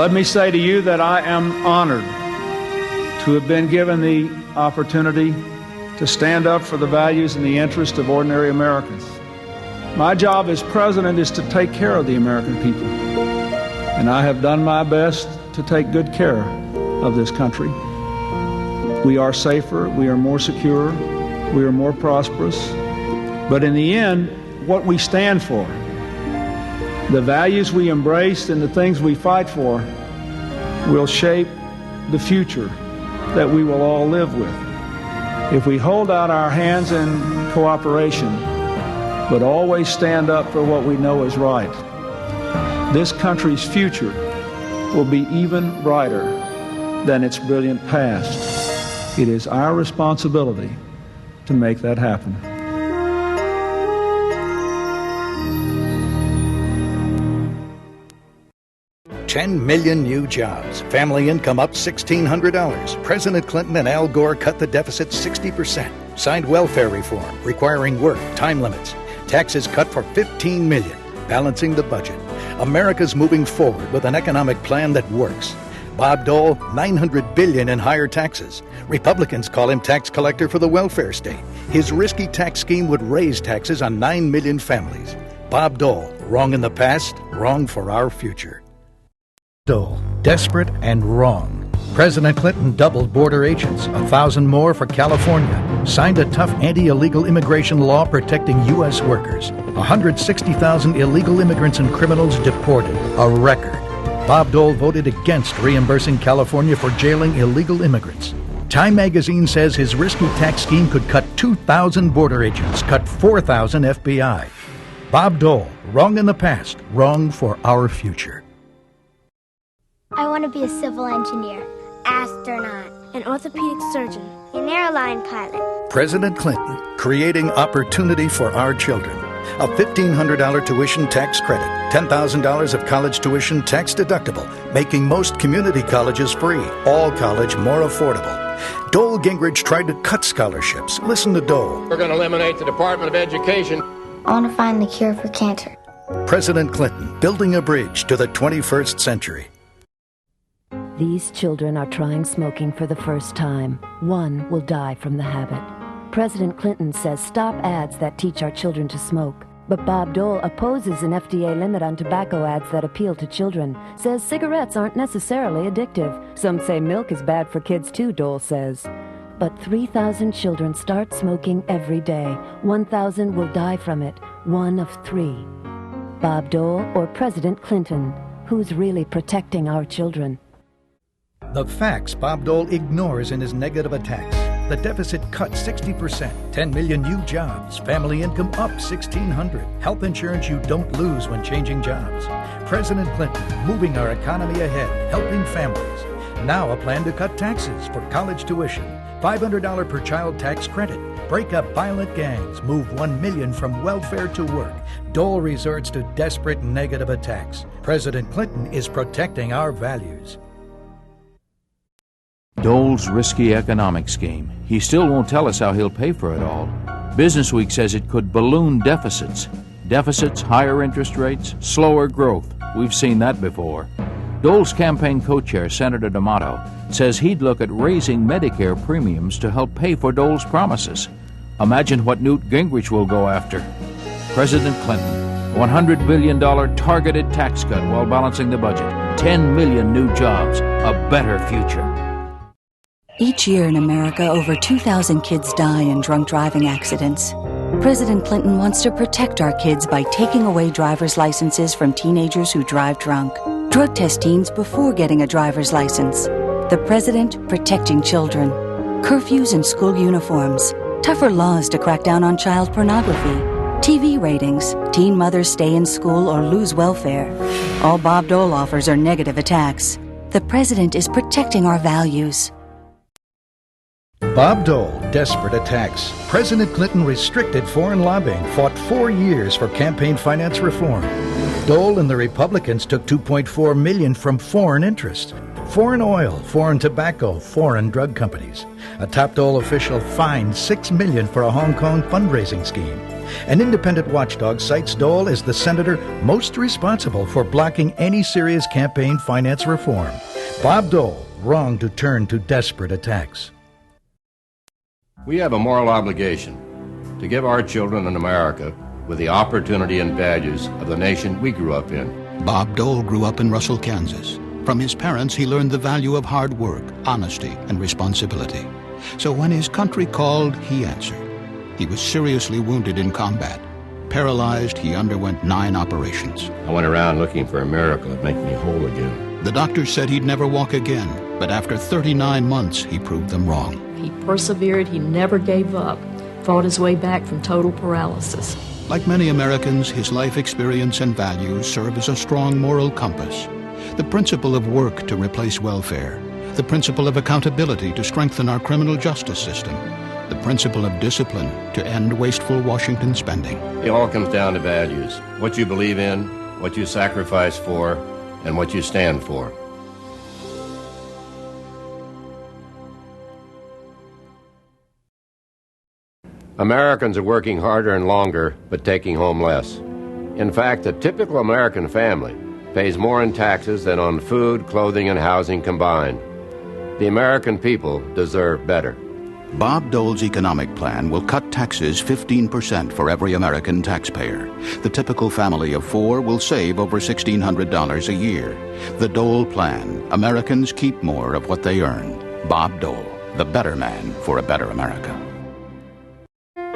Let me say to you that I am honored to have been given the opportunity to stand up for the values and the interests of ordinary Americans. My job as president is to take care of the American people, and I have done my best to take good care of this country. We are safer, we are more secure, we are more prosperous, but in the end, what we stand for, the values we embrace and the things we fight for will shape the future that we will all live with. If we hold out our hands in cooperation, but always stand up for what we know is right, this country's future will be even brighter than its brilliant past. It is our responsibility to make that happen. 10 million new jobs. Family income up $1,600. President Clinton and Al Gore cut the deficit 60%. Signed welfare reform requiring work, time limits. Taxes cut for $15 million. Balancing the budget. America's moving forward with an economic plan that works. Bob Dole, $900 billion in higher taxes. Republicans call him tax collector for the welfare state. His risky tax scheme would raise taxes on 9 million families. Bob Dole, wrong in the past, wrong for our future. Dole, desperate and wrong. President Clinton doubled border agents, 1,000 more for California, signed a tough anti-illegal immigration law protecting U.S. workers, 160,000 illegal immigrants and criminals deported, a record. Bob Dole voted against reimbursing California for jailing illegal immigrants. Time magazine says his risky tax scheme could cut 2,000 border agents, cut 4,000 FBI. Bob Dole, wrong in the past, wrong for our future. I want to be a civil engineer, astronaut, an orthopedic surgeon, an airline pilot. President Clinton, creating opportunity for our children. A $1,500 tuition tax credit, $10,000 of college tuition tax deductible, making most community colleges free, all college more affordable. Dole Gingrich tried to cut scholarships. Listen to Dole. We're going to eliminate the Department of Education. I want to find the cure for cancer. President Clinton, building a bridge to the 21st century. These children are trying smoking for the first time. One will die from the habit. President Clinton says stop ads that teach our children to smoke. But Bob Dole opposes an FDA limit on tobacco ads that appeal to children, says cigarettes aren't necessarily addictive. Some say milk is bad for kids too, Dole says. But 3,000 children start smoking every day. 1,000 will die from it, 1 of 3. Bob Dole or President Clinton? Who's really protecting our children? The facts Bob Dole ignores in his negative attacks. The deficit cut 60%, 10 million new jobs, family income up $1,600, health insurance you don't lose when changing jobs. President Clinton moving our economy ahead, helping families. Now a plan to cut taxes for college tuition, $500 per child tax credit, break up violent gangs, move 1 million from welfare to work. Dole resorts to desperate negative attacks. President Clinton is protecting our values. Dole's risky economic scheme. He still won't tell us how he'll pay for it all. Businessweek says it could balloon deficits. Deficits, higher interest rates, slower growth. We've seen that before. Dole's campaign co-chair, Senator D'Amato, says he'd look at raising Medicare premiums to help pay for Dole's promises. Imagine what Newt Gingrich will go after. President Clinton, $100 billion targeted tax cut while balancing the budget, 10 million new jobs, a better future. Each year in America, over 2,000 kids die in drunk driving accidents. President Clinton wants to protect our kids by taking away driver's licenses from teenagers who drive drunk. Drug test teens before getting a driver's license. The president protecting children. Curfews and school uniforms. Tougher laws to crack down on child pornography. TV ratings, teen mothers stay in school or lose welfare. All Bob Dole offers are negative attacks. The president is protecting our values. Bob Dole, desperate attacks. President Clinton restricted foreign lobbying, fought 4 years for campaign finance reform. Dole and the Republicans took $2.4 million from foreign interests. Foreign oil, foreign tobacco, foreign drug companies. A top Dole official fined $6 million for a Hong Kong fundraising scheme. An independent watchdog cites Dole as the senator most responsible for blocking any serious campaign finance reform. Bob Dole, wrong to turn to desperate attacks. We have a moral obligation to give our children in America with the opportunity and values of the nation we grew up in. Bob Dole grew up in Russell, Kansas. From his parents, he learned the value of hard work, honesty, and responsibility. So when his country called, he answered. He was seriously wounded in combat. Paralyzed, he underwent 9 operations. I went around looking for a miracle that make me whole again. The doctors said he'd never walk again, but after 39 months, he proved them wrong. He persevered, he never gave up, fought his way back from total paralysis. Like many Americans, his life experience and values serve as a strong moral compass. The principle of work to replace welfare, the principle of accountability to strengthen our criminal justice system, the principle of discipline to end wasteful Washington spending. It all comes down to values. What you believe in, what you sacrifice for, and what you stand for. Americans are working harder and longer, but taking home less. In fact, a typical American family pays more in taxes than on food, clothing, and housing combined. The American people deserve better. Bob Dole's economic plan will cut taxes 15% for every American taxpayer. The typical family of 4 will save over $1,600 a year. The Dole plan, Americans keep more of what they earn. Bob Dole, the better man for a better America.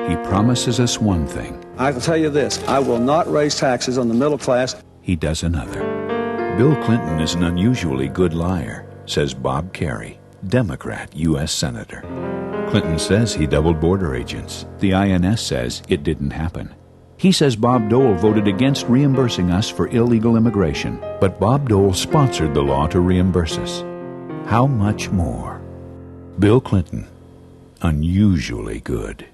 He promises us one thing. I will tell you this, I will not raise taxes on the middle class. He does another. Bill Clinton is an unusually good liar, says Bob Kerrey, Democrat U.S. Senator. Clinton says he doubled border agents. The INS says it didn't happen. He says Bob Dole voted against reimbursing us for illegal immigration, but Bob Dole sponsored the law to reimburse us. How much more? Bill Clinton, unusually good.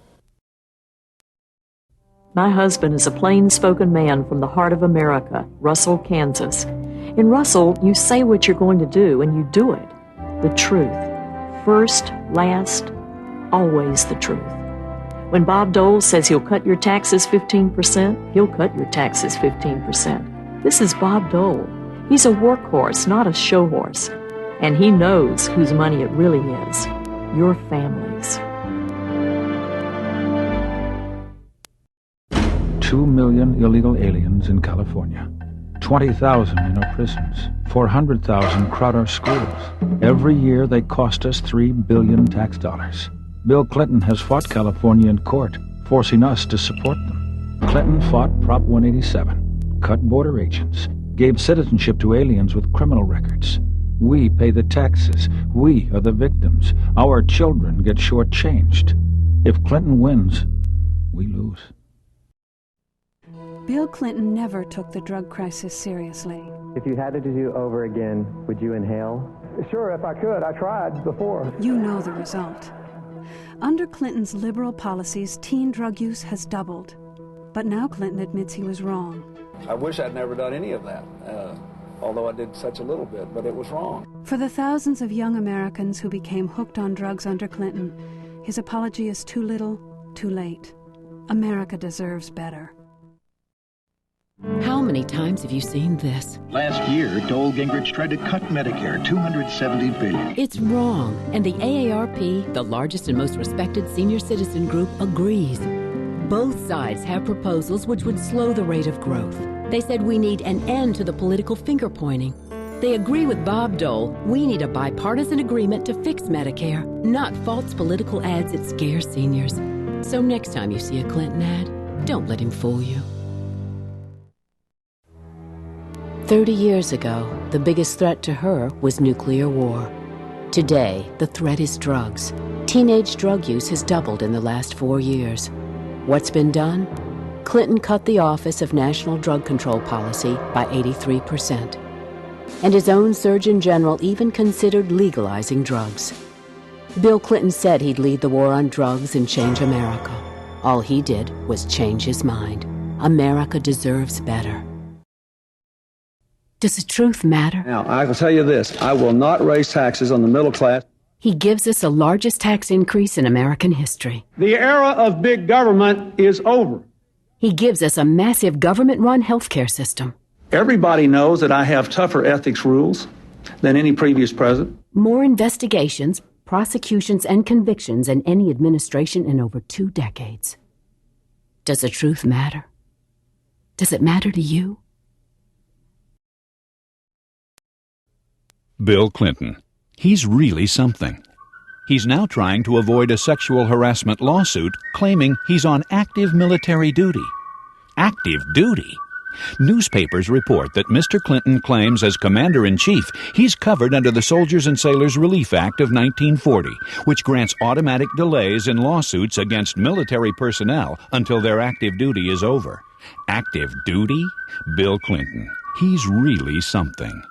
My husband is a plain-spoken man from the heart of America, Russell, Kansas. In Russell, you say what you're going to do, and you do it. The truth. First, last, always the truth. When Bob Dole says he'll cut your taxes 15%, he'll cut your taxes 15%. This is Bob Dole. He's a workhorse, not a show horse. And he knows whose money it really is. Your family's. 2 million illegal aliens in California, 20,000 in our prisons, 400,000 crowd our schools. Every year they cost us $3 billion tax dollars. Bill Clinton has fought California in court, forcing us to support them. Clinton fought Prop 187, cut border agents, gave citizenship to aliens with criminal records. We pay the taxes. We are the victims. Our children get shortchanged. If Clinton wins, we lose. Bill Clinton never took the drug crisis seriously. If you had to do over again, would you inhale? Sure, if I could. I tried before. You know the result. Under Clinton's liberal policies, teen drug use has doubled. But now Clinton admits he was wrong. I wish I'd never done any of that, although I did such a little bit, but it was wrong. For the thousands of young Americans who became hooked on drugs under Clinton, his apology is too little, too late. America deserves better. How many times have you seen this? Last year, Dole Gingrich tried to cut Medicare $270 billion. It's wrong, and the AARP, the largest and most respected senior citizen group, agrees. Both sides have proposals which would slow the rate of growth. They said we need an end to the political finger-pointing. They agree with Bob Dole. We need a bipartisan agreement to fix Medicare, not false political ads that scare seniors. So next time you see a Clinton ad, don't let him fool you. 30 years ago, the biggest threat to her was nuclear war. Today, the threat is drugs. Teenage drug use has doubled in the last 4 years. What's been done? Clinton cut the Office of National Drug Control Policy by 83%. And his own Surgeon General even considered legalizing drugs. Bill Clinton said he'd lead the war on drugs and change America. All he did was change his mind. America deserves better. Does the truth matter? Now, I will tell you this. I will not raise taxes on the middle class. He gives us the largest tax increase in American history. The era of big government is over. He gives us a massive government-run healthcare system. Everybody knows that I have tougher ethics rules than any previous president. More investigations, prosecutions, and convictions than any administration in over 2 decades. Does the truth matter? Does it matter to you? Bill Clinton. He's really something. He's now trying to avoid a sexual harassment lawsuit, claiming he's on active military duty. Active duty? Newspapers report that Mr. Clinton claims as Commander-in-Chief he's covered under the Soldiers and Sailors Relief Act of 1940, which grants automatic delays in lawsuits against military personnel until their active duty is over. Active duty? Bill Clinton. He's really something.